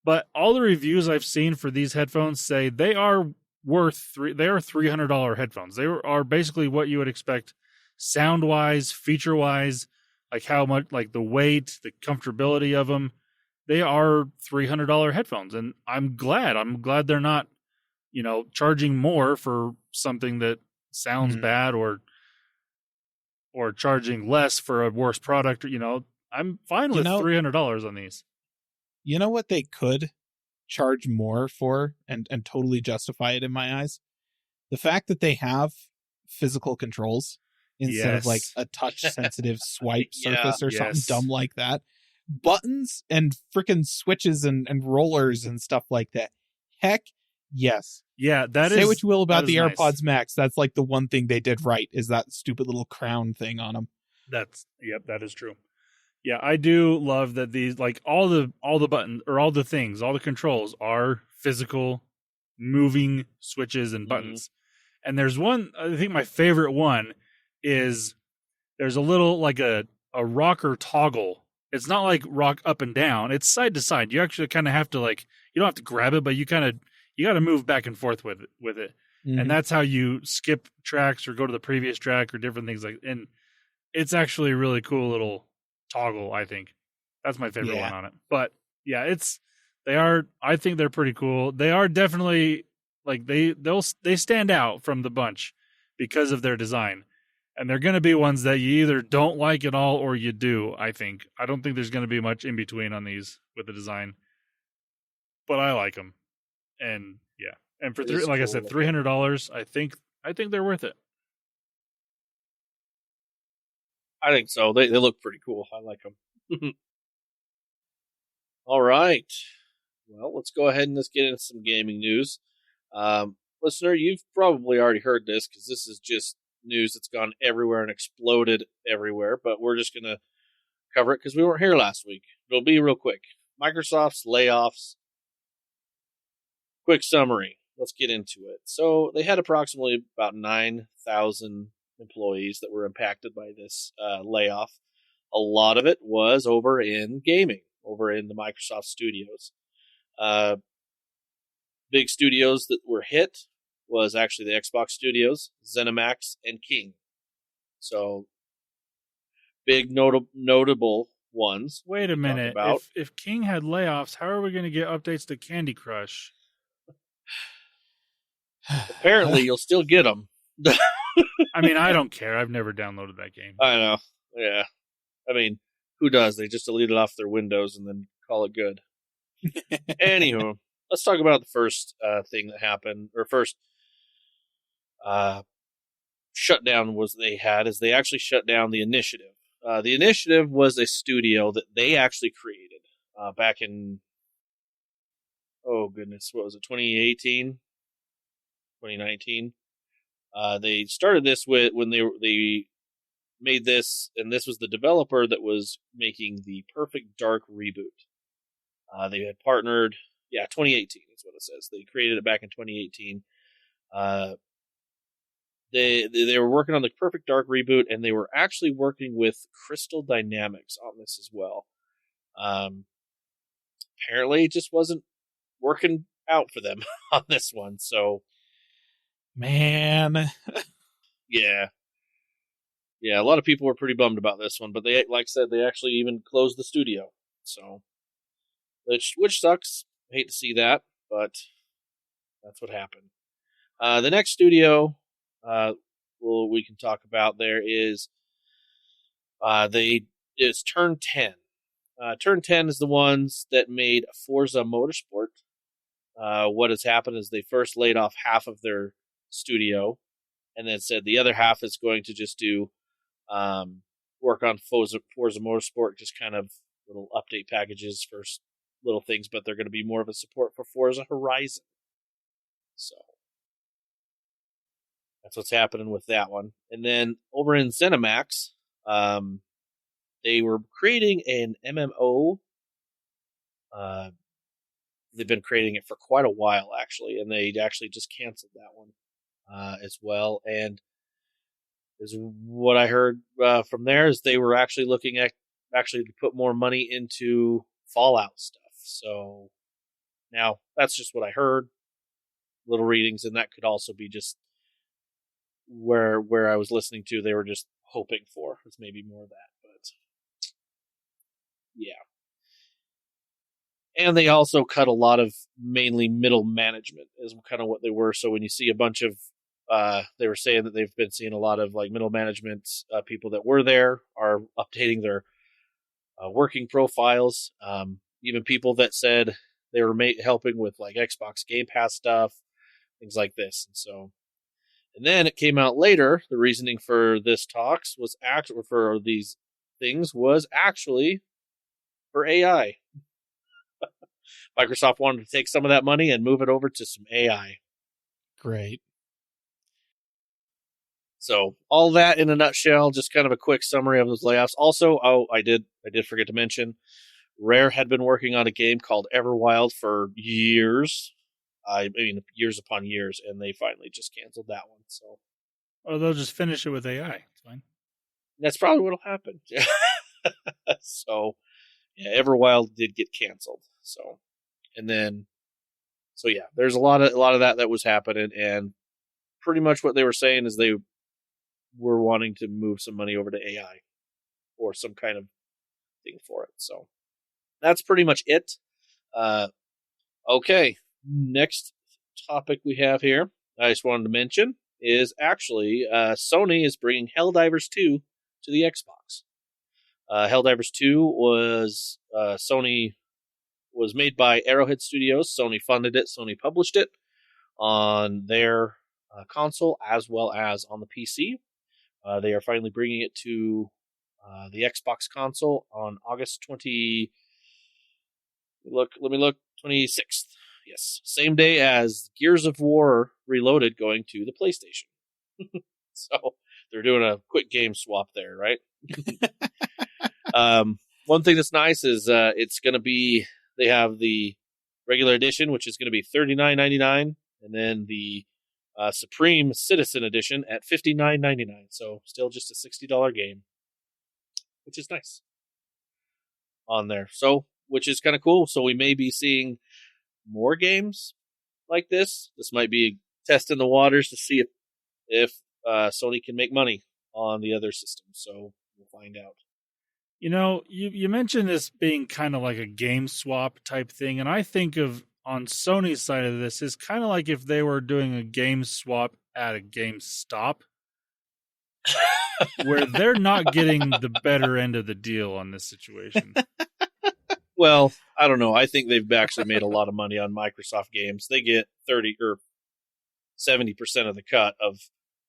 but all the reviews I've seen for these headphones say they are $300 headphones. They are basically what you would expect sound-wise, feature-wise, like how much, like the weight, the comfortability of them. They are $300 headphones, and I'm glad they're not, charging more for something that sounds bad or charging less for a worse product. I'm fine with $300 on these. You know what they could charge more for and totally justify it in my eyes? The fact that they have physical controls instead of like a touch sensitive swipe surface or something dumb like that. Buttons and freaking switches and rollers and stuff like that. Heck yes. Yeah, Say what you will about the nice. AirPods Max. That's like the one thing they did right is that stupid little crown thing on them. That is true. Yeah, I do love that these, like all the buttons or all the things, all the controls are physical moving switches and buttons. And there's one, I think my favorite one is there's a little like a rocker toggle. It's not like rock up and down. It's side to side. You actually kind of have to you don't have to grab it, but you got to move back and forth with it. And that's how you skip tracks or go to the previous track or different things and it's actually a really cool little toggle, I think. That's my favorite one on it. But yeah, I think they're pretty cool. They are definitely they stand out from the bunch because of their design. And they're going to be ones that you either don't like at all or you do, I think. I don't think there's going to be much in between on these with the design. But I like them. And yeah. And for I said, $300, I think they're worth it. I think so. They look pretty cool. I like them. All right. Well, let's go ahead and let's get into some gaming news. Listener, you've probably already heard this because this is just news that's gone everywhere and exploded everywhere, but we're just going to cover it because we weren't here last week. It'll be real quick. Microsoft's layoffs. Quick summary. Let's get into it. So they had approximately about 9,000 employees that were impacted by this layoff. A lot of it was over in gaming, over in the Microsoft studios. Big studios that were hit was actually the Xbox studios, ZeniMax, and King. So, big notable ones. Wait a minute. If King had layoffs, how are we going to get updates to Candy Crush? Apparently, you'll still get them. I mean, I don't care. I've never downloaded that game. I know. Yeah. I mean, who does? They just delete it off their Windows and then call it good. Anywho, let's talk about the first thing that happened, or first shutdown they actually shut down the Initiative. The Initiative was a studio that they actually created back in, oh goodness, what was it, 2018? 2019? They started this when they made this, and this was the developer that was making the Perfect Dark reboot. They had partnered, 2018 is what it says. They created it back in 2018. They were working on the Perfect Dark reboot, and they were actually working with Crystal Dynamics on this as well. Apparently, it just wasn't working out for them on this one. So, Man. yeah. Yeah, a lot of people were pretty bummed about this one, but they, like I said, they actually even closed the studio. So, which sucks. I hate to see that, but that's what happened. The next studio we can talk about there is Turn 10. Turn 10 is the ones that made Forza Motorsport. What has happened is they first laid off half of their studio, and then said the other half is going to just do work on Forza Motorsport, just kind of little update packages for little things, but they're going to be more of a support for Forza Horizon. So that's what's happening with that one. And then over in ZeniMax, they were creating an MMO. They've been creating it for quite a while, actually, and they actually just canceled that one as well. And is what I heard from there is they were actually looking at to put more money into Fallout stuff. So now that's just what I heard, little readings, and that could also be just where I was listening to. They were just hoping for it's maybe more of that, but yeah. And they also cut a lot of mainly middle management is kind of what they were. So when you see a bunch of they were saying that they've been seeing a lot of like middle management people that were there are updating their working profiles. Even people that said they were helping with like Xbox Game Pass stuff, things like this. And then it came out later. The reasoning for this talks was for these things was actually for AI. Microsoft wanted to take some of that money and move it over to some AI. Great. So all that in a nutshell, just kind of a quick summary of those layoffs. Also, I did forget to mention, Rare had been working on a game called Everwild for years. I mean, years upon years, and they finally just canceled that one. So, or they'll just finish it with AI. It's fine. That's probably what'll happen. So, yeah, Everwild did get canceled. So, and then, so yeah, there's a lot of that was happening, and pretty much what they were saying is they were wanting to move some money over to AI or some kind of thing for it. So that's pretty much it. Okay, next topic we have here, I just wanted to mention, is actually Sony is bringing Helldivers 2 to the Xbox. Helldivers 2 was Sony was made by Arrowhead Studios. Sony funded it. Sony published it on their console as well as on the PC. They are finally bringing it to the Xbox console on August 26th. Yes, same day as Gears of War Reloaded going to the PlayStation. So they're doing a quick game swap there, right? One thing that's nice is it's going to be, they have the regular edition, which is going to be $39.99, and then the Supreme Citizen Edition at $59.99. So still just a $60 game, which is nice on there. So, which is kind of cool. So we may be seeing more games like this. This might be testing the waters to see if Sony can make money on the other systems. So we'll find out. You know, you mentioned this being kind of like a game swap type thing, and I think of on Sony's side of this is kind of like if they were doing a game swap at a GameStop, where they're not getting the better end of the deal on this situation. Well, I don't know. I think they've actually made a lot of money on Microsoft games. They get 30 or 70% of the cut of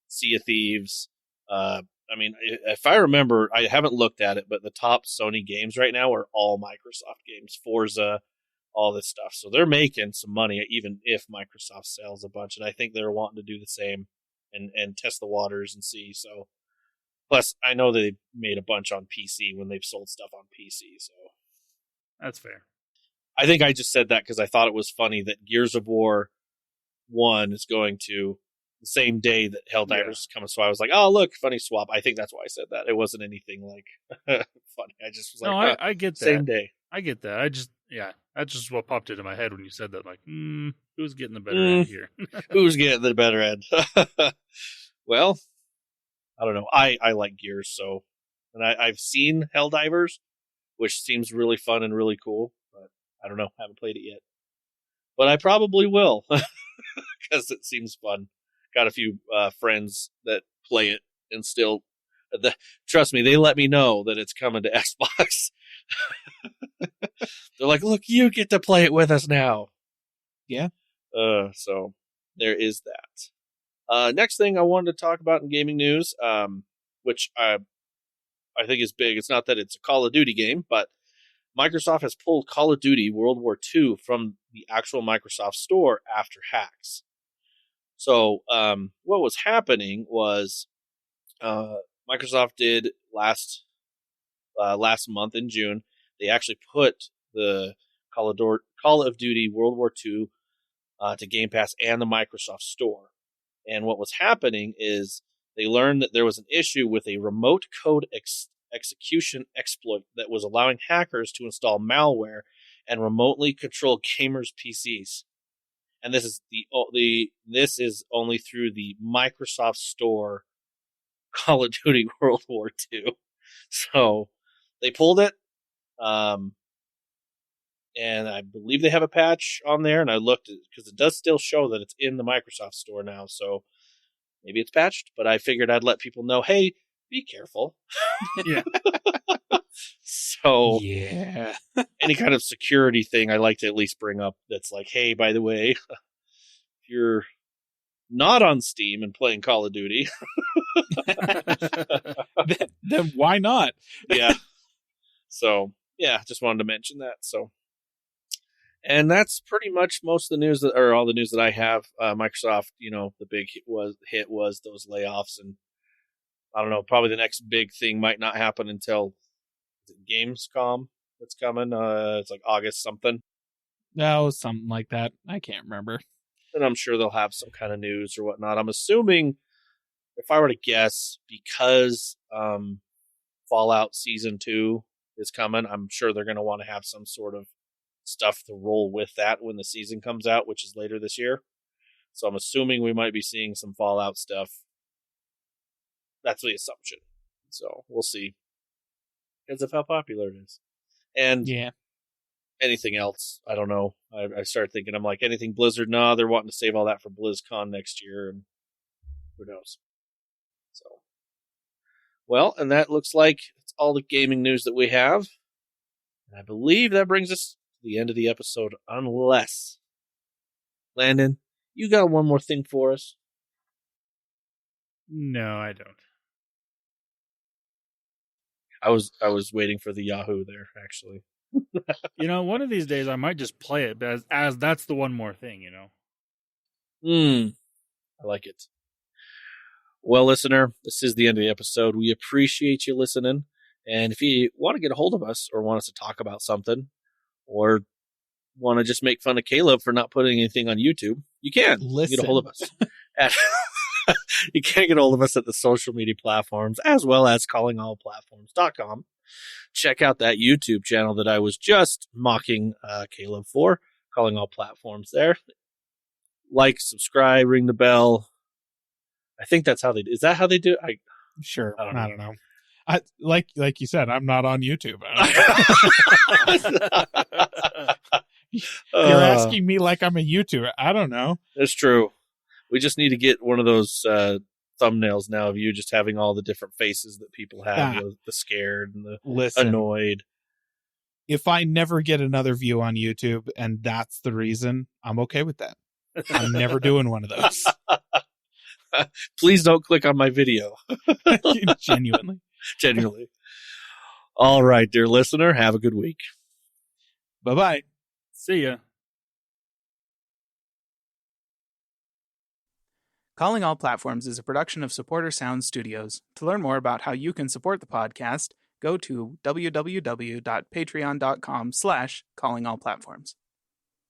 Sea of Thieves. I mean, if I remember, I haven't looked at it, but the top Sony games right now are all Microsoft games. Forza, all this stuff. So they're making some money, even if Microsoft sells a bunch. And I think they're wanting to do the same and test the waters and see. So, plus, I know they made a bunch on PC when they've sold stuff on PC. So that's fair. I think I just said that because I thought it was funny that Gears of War 1 is going to the same day that Helldivers is coming. So I was like, oh, look, funny swap. I think that's why I said that. It wasn't anything like funny. I just was like, I get that. Same day. I get that. Yeah, that's just what popped into my head when you said that. Like, who's getting the better end here? Who's getting the better end? Well, I don't know. I like Gears, so, and I've seen Helldivers, which seems really fun and really cool, but I don't know. Haven't played it yet, but I probably will because it seems fun. Got a few friends that play it and still. Trust me, they let me know that it's coming to Xbox. They're like, "Look, you get to play it with us now." Yeah. So there is that. Next thing I wanted to talk about in gaming news, which I think is big. It's not that it's a Call of Duty game, but Microsoft has pulled Call of Duty World War II from the actual Microsoft store after hacks. So what was happening was Microsoft did last month in June. They actually put the Call of Duty World War II to Game Pass and the Microsoft Store. And what was happening is they learned that there was an issue with a remote code execution exploit that was allowing hackers to install malware and remotely control gamers' PCs. And this is only through the Microsoft Store Call of Duty World War II. So they pulled it. And I believe they have a patch on there, and I looked because it does still show that it's in the Microsoft Store now, so maybe it's patched, but I figured I'd let people know, hey, be careful. Yeah. So yeah, any kind of security thing I like to at least bring up that's like, hey, by the way, if you're not on Steam and playing Call of Duty, then why not? Yeah. So, yeah, just wanted to mention that. So, and that's pretty much most of the news or all the news that I have. Microsoft, the big hit was those layoffs, and I don't know, probably the next big thing might not happen until Gamescom that's coming. It's like August something. No, something like that. I can't remember. And I'm sure they'll have some kind of news or whatnot. I'm assuming, if I were to guess, because Fallout Season 2 is coming, I'm sure they're going to want to have some sort of stuff to roll with that when the season comes out, which is later this year. So I'm assuming we might be seeing some Fallout stuff. That's the assumption. So we'll see. Because of how popular it is. And yeah, anything else, I don't know. I started thinking, I'm like, anything Blizzard? No, they're wanting to save all that for BlizzCon next year, and who knows. So, well, and that looks like it's all the gaming news that we have. And I believe that brings us to the end of the episode, unless, Landon, you got one more thing for us? No, I don't. I was waiting for the Yahoo there, actually. One of these days I might just play it as that's the one more thing, I like it. Well, listener, this is the end of the episode. We appreciate you listening. And if you want to get a hold of us or want us to talk about something or want to just make fun of Caleb for not putting anything on YouTube, you can. Listen. Get a hold of us. You can get a hold of us at the social media platforms as well as callingallplatforms.com. Check out that YouTube channel that I was just mocking Caleb for, Calling All Platforms there. Like, subscribe, ring the bell. I think that's how they do. Is that how they do it? Sure. I don't know. I like you said, I'm not on YouTube. You're asking me like I'm a YouTuber. I don't know. That's true. We just need to get one of those thumbnails now of you just having all the different faces that people have, the scared and the annoyed. If I never get another view on YouTube and that's the reason, I'm okay with that. I'm never doing one of those. Please don't click on my video. Genuinely. All right, dear listener, have a good week. Bye-bye. See ya. Calling All Platforms is a production of Supporter Sound Studios. To learn more about how you can support the podcast, go to www.patreon.com/callingallplatforms.